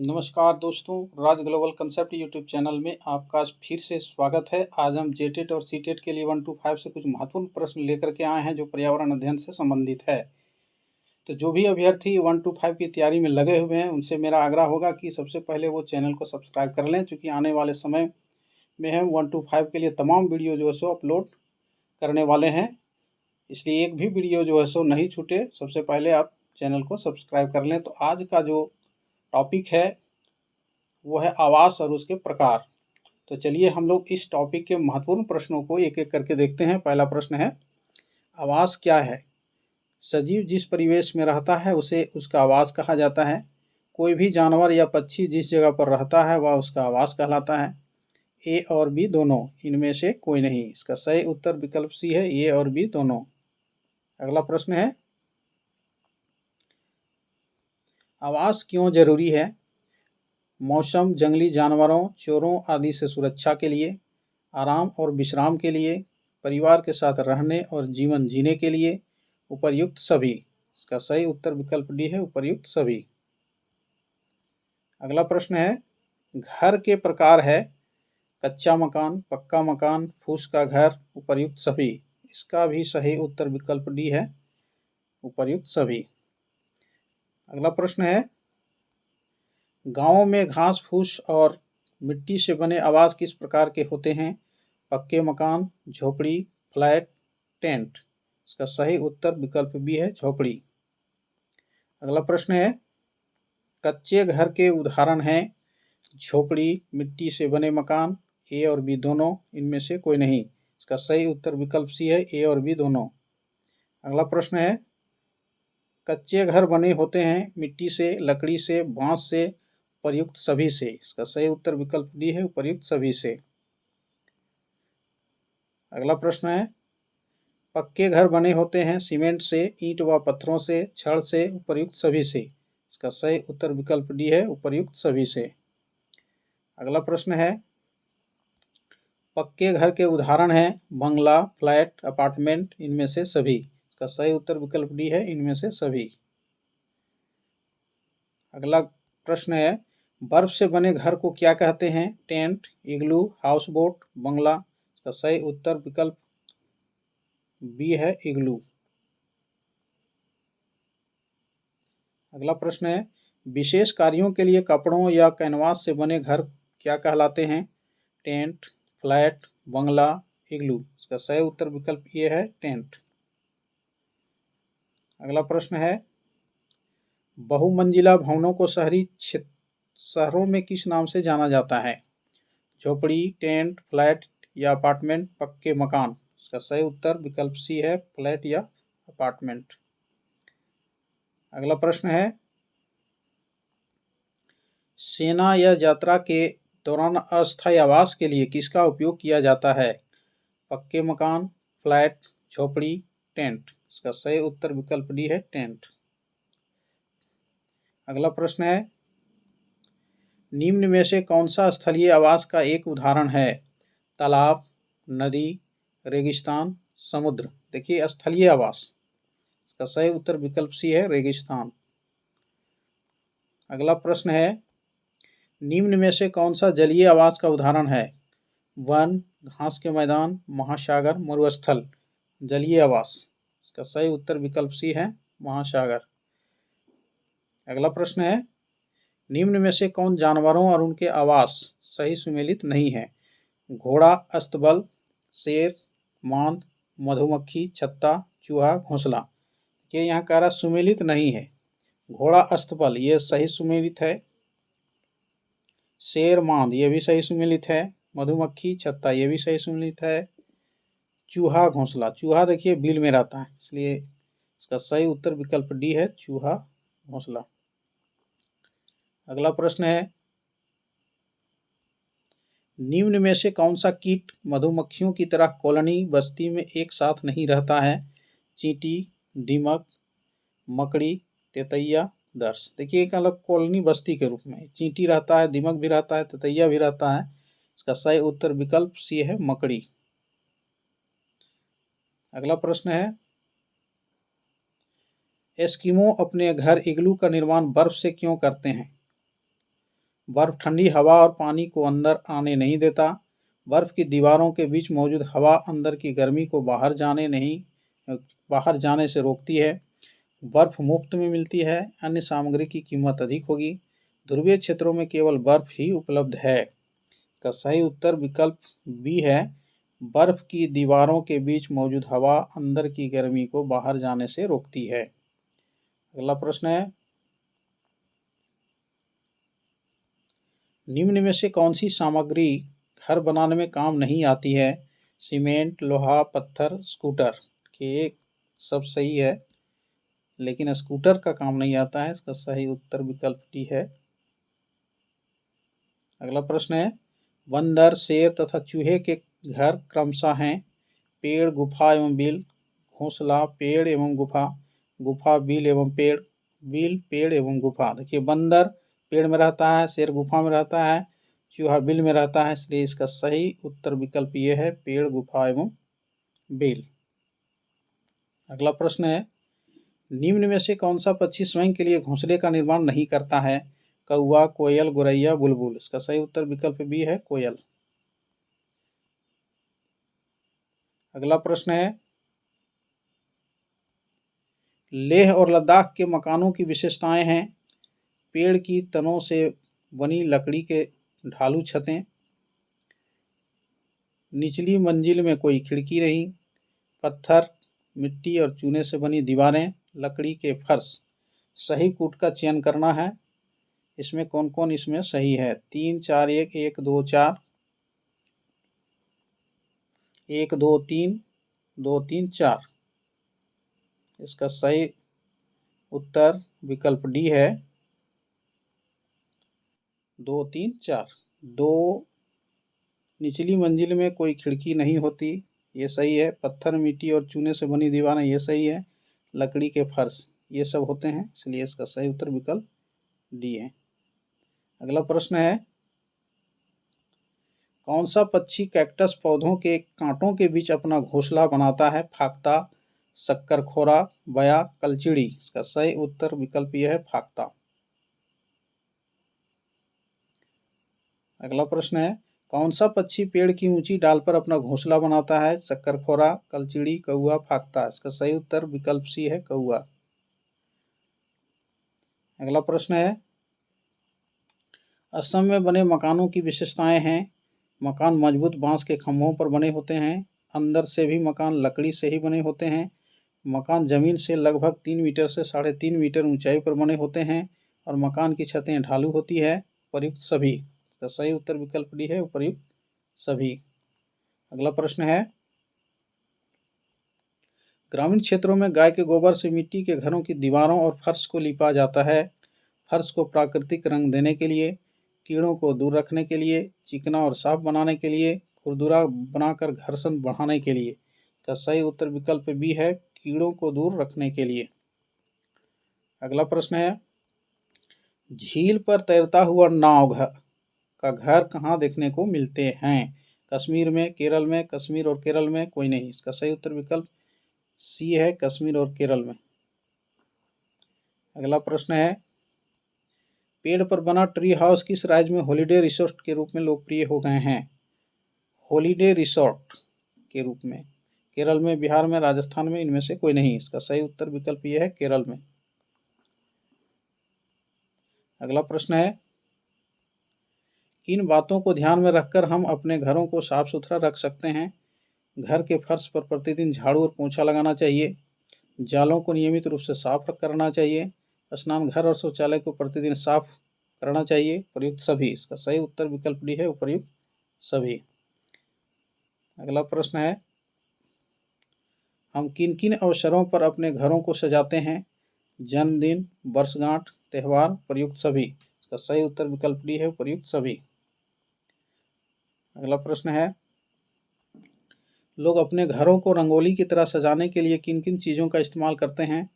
नमस्कार दोस्तों, राज global concept YouTube channel में आपका फिर से स्वागत है। आज हम जेटेट और सीटेट के लिए 1 to 5 से कुछ महत्वपूर्ण प्रश्न लेकर के आए हैं जो पर्यावरण अध्ययन से संबंधित है। तो जो भी अभ्यर्थी 1 to 5 की तैयारी में लगे हुए हैं उनसे मेरा आग्रह होगा कि सबसे पहले वो चैनल को सब्सक्राइब कर लें, क्योंकि आने वाले समय में हम 1 to 5 के लिए तमाम वीडियो जो है सो अपलोड करने वाले हैं। इसलिए एक भी वीडियो जो है सो नहीं छूटे, सबसे पहले आप चैनल को सब्सक्राइब कर लें। तो आज का जो टॉपिक है वो है आवास और उसके प्रकार। तो चलिए हम लोग इस टॉपिक के महत्वपूर्ण प्रश्नों को एक एक करके देखते हैं। पहला प्रश्न है, आवास क्या है? सजीव जिस परिवेश में रहता है उसे उसका आवास कहा जाता है। कोई भी जानवर या पक्षी जिस जगह पर रहता है वह उसका आवास कहलाता है। ए और बी दोनों, इनमें से कोई नहीं। इसका सही उत्तर विकल्प सी है, ए और बी दोनों। अगला प्रश्न है, आवास क्यों जरूरी है? मौसम, जंगली जानवरों, चोरों आदि से सुरक्षा के लिए, आराम और विश्राम के लिए, परिवार के साथ रहने और जीवन जीने के लिए, उपर्युक्त सभी। इसका सही उत्तर विकल्प डी है, उपर्युक्त सभी। अगला प्रश्न है, घर के प्रकार है कच्चा मकान, पक्का मकान, फूस का घर, उपर्युक्त सभी। इसका भी सही उत्तर विकल्प डी है, उपर्युक्त सभी। अगला प्रश्न है, गांवों में घास फूस और मिट्टी से बने आवास किस प्रकार के होते हैं? पक्के मकान, झोपड़ी, फ्लैट, टेंट। इसका सही उत्तर विकल्प बी है, झोपड़ी। अगला प्रश्न है, कच्चे घर के उदाहरण हैं झोपड़ी, मिट्टी से बने मकान। ए और बी दोनों, इनमें से कोई नहीं। इसका सही उत्तर विकल्प सी है, ए और बी दोनों। अगला प्रश्न है, कच्चे घर बने होते हैं मिट्टी से, लकड़ी से, बांस से, उपर्युक्त सभी से। इसका सही उत्तर विकल्प डी है, उपर्युक्त सभी से। अगला प्रश्न है, पक्के घर बने होते हैं सीमेंट से, ईंट व पत्थरों से, छड़ से, उपर्युक्त सभी से। इसका सही उत्तर विकल्प डी है, उपर्युक्त सभी से। अगला प्रश्न है, पक्के घर के उदाहरण हैं बंगला, फ्लैट, अपार्टमेंट, इनमें से सभी। इसका सही उत्तर विकल्प डी है, इनमें से सभी। अगला प्रश्न है, बर्फ से बने घर को क्या कहते हैं? टेंट, इग्लू, हाउस बोट, बंगला। इसका सही उत्तर विकल्प बी है, इग्लू। अगला प्रश्न है, विशेष कार्यों के लिए कपड़ों या कैनवास से बने घर क्या कहलाते हैं? टेंट, फ्लैट, बंगला, इग्लू। इसका सही उत्तर विकल्प ये है, टेंट। अगला प्रश्न है, बहुमंजिला भवनों को शहरों में किस नाम से जाना जाता है? झोपड़ी, टेंट, फ्लैट या अपार्टमेंट, पक्के मकान। इसका सही उत्तर विकल्प सी है, फ्लैट या अपार्टमेंट। अगला प्रश्न है, सेना या यात्रा के दौरान अस्थायी आवास के लिए किसका उपयोग किया जाता है? पक्के मकान, फ्लैट, झोपड़ी, टेंट। इसका सही उत्तर विकल्प डी है, टेंट। अगला प्रश्न है, निम्न में से कौन सा स्थलीय आवास का एक उदाहरण है? तालाब, नदी, रेगिस्तान, समुद्र। देखिए, स्थलीय आवास, इसका सही उत्तर विकल्प सी है, रेगिस्तान। अगला प्रश्न है, निम्न में से कौन सा जलीय आवास का उदाहरण है? वन, घास के मैदान, महासागर, मरुस्थल। जलीय आवास, इसका सही उत्तर विकल्प सी है, महासागर। अगला प्रश्न है, निम्न में से कौन जानवरों और उनके आवास सही सुमेलित नहीं है? घोड़ा, अस्तबल, शेर, मांद, मधुमक्खी, छत्ता, चूहा, घोंसला। ये यहाँ कह रहा सुमेलित नहीं है। घोड़ा, अस्तबल ये सही सुमेलित है। शेर, मांद ये भी सही सुमेलित है। मधुमक्खी, छत्ता ये भी सही सुमेलित है। चूहा, घोंसला, चूहा देखिए बिल में रहता है, इसलिए इसका सही उत्तर विकल्प डी है, चूहा, घोंसला। अगला प्रश्न है, निम्न में से कौन सा कीट मधुमक्खियों की तरह कॉलोनी बस्ती में एक साथ नहीं रहता है? चींटी, दीमक, मकड़ी, तेतैया, दर्श। देखिए एक अलग कॉलोनी बस्ती के रूप में चींटी रहता है, दीमक भी रहता है, तेतैया भी रहता है। इसका सही उत्तर विकल्प सी है, मकड़ी। अगला प्रश्न है, एस्किमो अपने घर इग्लू का निर्माण बर्फ से क्यों करते हैं? बर्फ ठंडी हवा और पानी को अंदर आने नहीं देता। बर्फ की दीवारों के बीच मौजूद हवा अंदर की गर्मी को बाहर जाने से रोकती है। बर्फ मुफ्त में मिलती है, अन्य सामग्री की कीमत अधिक होगी। ध्रुवीय क्षेत्रों में केवल बर्फ ही उपलब्ध है। का सही उत्तर विकल्प बी है। बर्फ की दीवारों के बीच मौजूद हवा अंदर की गर्मी को बाहर जाने से रोकती है। अगला प्रश्न है, निम्न में से कौन सी सामग्री घर बनाने में काम नहीं आती है? सीमेंट, लोहा, पत्थर, स्कूटर। ये सब सही है, लेकिन स्कूटर का काम नहीं आता है। इसका सही उत्तर विकल्प डी है। अगला प्रश्न है, बंदर, शेर तथा चूहे के घर क्रमशः हैं? पेड़, गुफा एवं बिल, घोंसला, पेड़ एवं गुफा, गुफा, बिल एवं पेड़, बिल, पेड़ एवं गुफा। देखिए, बंदर पेड़ में रहता है, शेर गुफा में रहता है, चूहा बिल में रहता है, इसलिए इसका सही उत्तर विकल्प ये है, पेड़, गुफा एवं बिल। अगला प्रश्न है, निम्न में से कौन सा पक्षी स्वयं के लिए घोंसले का निर्माण नहीं करता है? कौवा, कोयल, गोरैया, बुलबुल। इसका सही उत्तर विकल्प बी है, कोयल। अगला प्रश्न है, लेह और लद्दाख के मकानों की विशेषताएं हैं? पेड़ की तनों से बनी लकड़ी के ढालू छतें, निचली मंजिल में कोई खिड़की नहीं, पत्थर, मिट्टी और चूने से बनी दीवारें, लकड़ी के फर्श। सही कूट का चयन करना है। इसमें कौन कौन इसमें सही है? 3, 4, 1, 1, 2, 4, 1, 2, 3, 2, 3, 4। इसका सही उत्तर विकल्प डी है, 2, 3, 4। 2, निचली मंजिल में कोई खिड़की नहीं होती, ये सही है। पत्थर, मिट्टी और चूने से बनी दीवारें, ये सही है। लकड़ी के फर्श, ये सब होते हैं, इसलिए इसका सही उत्तर विकल्प डी है। अगला प्रश्न है, कौन सा पक्षी कैक्टस पौधों के कांटों के बीच अपना घोंसला बनाता है? फाख्ता, शक्करखोरा, बया, कलचिड़ी। इसका सही उत्तर विकल्प यह है, फाख्ता। अगला प्रश्न है, कौन सा पक्षी पेड़ की ऊंची डाल पर अपना घोंसला बनाता है? शक्करखोरा, कलचिड़ी, कौआ, फाख्ता। इसका सही उत्तर विकल्प सी है, कौआ। अगला प्रश्न है, असम में बने मकानों की विशेषताएं हैं? मकान मजबूत बांस के खंभों पर बने होते हैं, अंदर से भी मकान लकड़ी से ही बने होते हैं, मकान जमीन से लगभग 3 मीटर से 3.5 मीटर ऊंचाई पर बने होते हैं और मकान की छतें ढालू होती है। उपर्युक्त सभी। तो सही उत्तर विकल्प डी है, उपर्युक्त सभी। अगला प्रश्न है, ग्रामीण क्षेत्रों में गाय के गोबर से मिट्टी के घरों की दीवारों और फर्श को लिपा जाता है। फर्श को प्राकृतिक रंग देने के लिए, कीड़ों को दूर रखने के लिए, चिकना और साफ बनाने के लिए, खुरदुरा बनाकर घर्षण बढ़ाने के लिए। का सही उत्तर विकल्प बी है, कीड़ों को दूर रखने के लिए। अगला प्रश्न है, झील पर तैरता हुआ नाव का घर कहाँ देखने को मिलते हैं? कश्मीर में, केरल में, कश्मीर और केरल में, कोई नहीं। इसका सही उत्तर विकल्प सी है, कश्मीर और केरल में। अगला प्रश्न है, पेड़ पर बना ट्री हाउस किस राज्य में हॉलिडे रिसोर्ट के रूप में लोकप्रिय हो गए हैं? हॉलिडे रिसोर्ट के रूप में केरल में, बिहार में, राजस्थान में, इनमें से कोई नहीं। इसका सही उत्तर विकल्प यह है, केरल में। अगला प्रश्न है, किन बातों को ध्यान में रखकर हम अपने घरों को साफ सुथरा रख सकते हैं? घर के फर्श पर प्रतिदिन झाड़ू और पोंछा लगाना चाहिए, जालों को नियमित रूप से साफ करना चाहिए, स्नान घर और शौचालय को प्रतिदिन साफ करना चाहिए, प्रयुक्त सभी। इसका सही उत्तर विकल्प डी है, उपर्युक्त सभी। अगला प्रश्न है, हम किन किन अवसरों पर अपने घरों को सजाते हैं? जन्मदिन, वर्षगांठ, त्यौहार, प्रयुक्त सभी। इसका सही उत्तर विकल्प डी है, प्रयुक्त सभी। अगला प्रश्न है, लोग अपने घरों को रंगोली की तरह सजाने के लिए किन किन चीज़ों का इस्तेमाल करते हैं?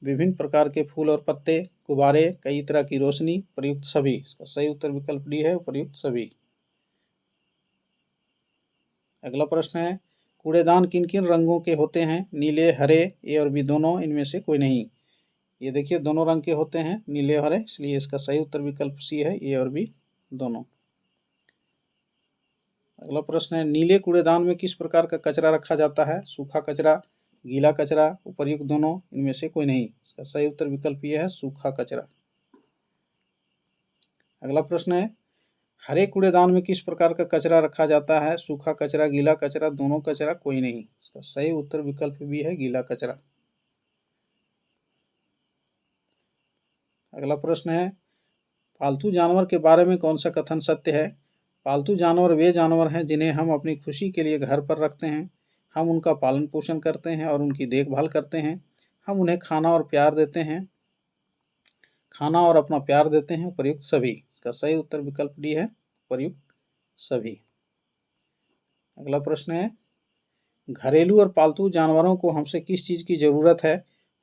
विभिन्न प्रकार के फूल और पत्ते, गुब्बारे, कई तरह की रोशनी, प्रयुक्त सभी। इसका सही उत्तर विकल्प डी है, प्रयुक्त सभी। अगला प्रश्न है, कूड़ेदान किन किन रंगों के होते हैं? नीले, हरे, ए और बी दोनों, इनमें से कोई नहीं। ये देखिए, दोनों रंग के होते हैं, नीले हरे, इसलिए इसका सही उत्तर विकल्प सी है, ए और बी दोनों। अगला प्रश्न है, नीले कूड़ेदान में किस प्रकार का कचरा रखा जाता है? सूखा कचरा, गीला कचरा, उपर्युक्त दोनों, इनमें से कोई नहीं। इसका सही उत्तर विकल्प यह है सूखा कचरा। अगला प्रश्न है, हरे कूड़ेदान में किस प्रकार का कचरा रखा जाता है? सूखा कचरा, गीला कचरा, दोनों कचरा, कोई नहीं। इसका सही उत्तर विकल्प भी है गीला कचरा। अगला प्रश्न है, पालतू जानवर के बारे में कौन सा कथन सत्य है? पालतू जानवर वे जानवर हैं जिन्हें हम अपनी खुशी के लिए घर पर रखते हैं। हम उनका पालन पोषण करते हैं और उनकी देखभाल करते हैं। हम उन्हें खाना और प्यार देते हैं, खाना और अपना प्यार देते हैं। प्रयुक्त सभी। इसका सही उत्तर विकल्प डी है प्रयुक्त सभी। अगला प्रश्न है, घरेलू और पालतू जानवरों को हमसे किस चीज़ की ज़रूरत है?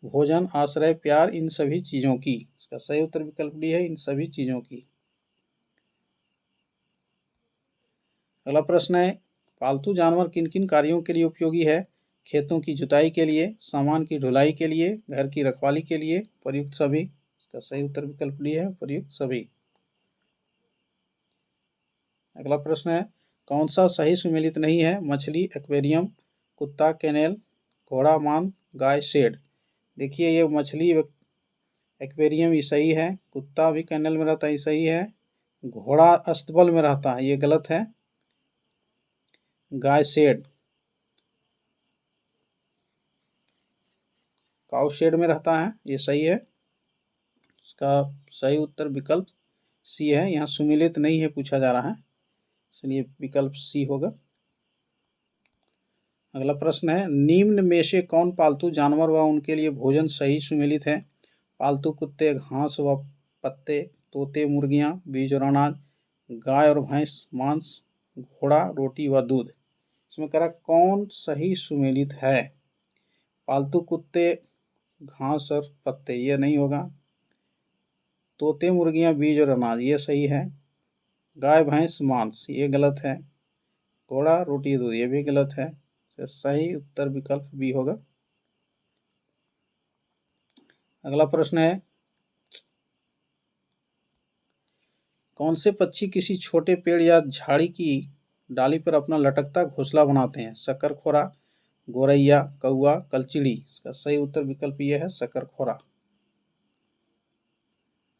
भोजन, आश्रय, प्यार, इन सभी चीज़ों की। इसका सही उत्तर विकल्प डी है इन सभी चीज़ों की। अगला प्रश्न है, पालतू जानवर किन किन कार्यों के लिए उपयोगी है? खेतों की जुताई के लिए, सामान की ढुलाई के लिए, घर की रखवाली के लिए। प्रयुक्त सभी। इसका सही उत्तर विकल्प डी है प्रयुक्त सभी। अगला प्रश्न है, कौन सा सही सुमेलित नहीं है? मछली एक्वेरियम, कुत्ता केनेल, घोड़ा मान, गाय शेड। देखिए, ये मछली एक्वेरियम ये सही है, कुत्ता भी केनेल में रहता है ये सही है, घोड़ा अस्तबल में रहता है ये गलत है, गाय शेड काउ शेड में रहता है ये सही है। इसका सही उत्तर विकल्प सी है, यहाँ सुमेलित नहीं है पूछा जा रहा है, इसलिए विकल्प सी होगा। अगला प्रश्न है, निम्न में से कौन पालतू जानवर व उनके लिए भोजन सही सुमेलित है? पालतू कुत्ते घास व पत्ते, तोते मुर्गियां, बीज और अनाज, गाय और भैंस मांस, घोड़ा रोटी व दूध। इसमें कह रहा कौन सही सुमेलित है? पालतू कुत्ते घास और पत्ते ये नहीं होगा, तोते मुर्गियां बीज और अनाज ये सही है, गाय भैंस मांस ये गलत है, घोड़ा रोटी दूध ये भी गलत है। सही उत्तर विकल्प बी होगा। अगला प्रश्न है, कौन से पक्षी किसी छोटे पेड़ या झाड़ी की डाली पर अपना लटकता घोंसला बनाते हैं? शकरखोरा, गोरैया, कौआ, कलचिड़ी। इसका सही उत्तर विकल्प यह है शकरखोरा।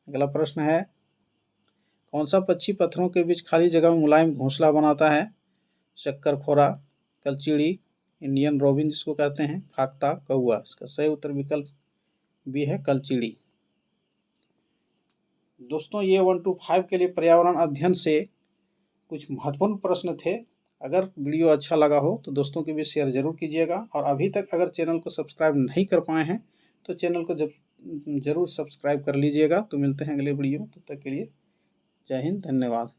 अगला प्रश्न है, कौन सा पक्षी पत्थरों के बीच खाली जगह में मुलायम घोंसला बनाता है? शकरखोरा, कलचिड़ी, इंडियन रोबिन जिसको कहते हैं, फाख्ता, कौआ। इसका सही उत्तर विकल्प भी है कलचिड़ी। दोस्तों, ये 1 to 5 के लिए पर्यावरण अध्ययन से कुछ महत्वपूर्ण प्रश्न थे। अगर वीडियो अच्छा लगा हो तो दोस्तों के बीच शेयर जरूर कीजिएगा, और अभी तक अगर चैनल को सब्सक्राइब नहीं कर पाए हैं तो चैनल को जरूर सब्सक्राइब कर लीजिएगा। तो मिलते हैं अगले वीडियो में, तब तक के लिए जय हिंद, धन्यवाद।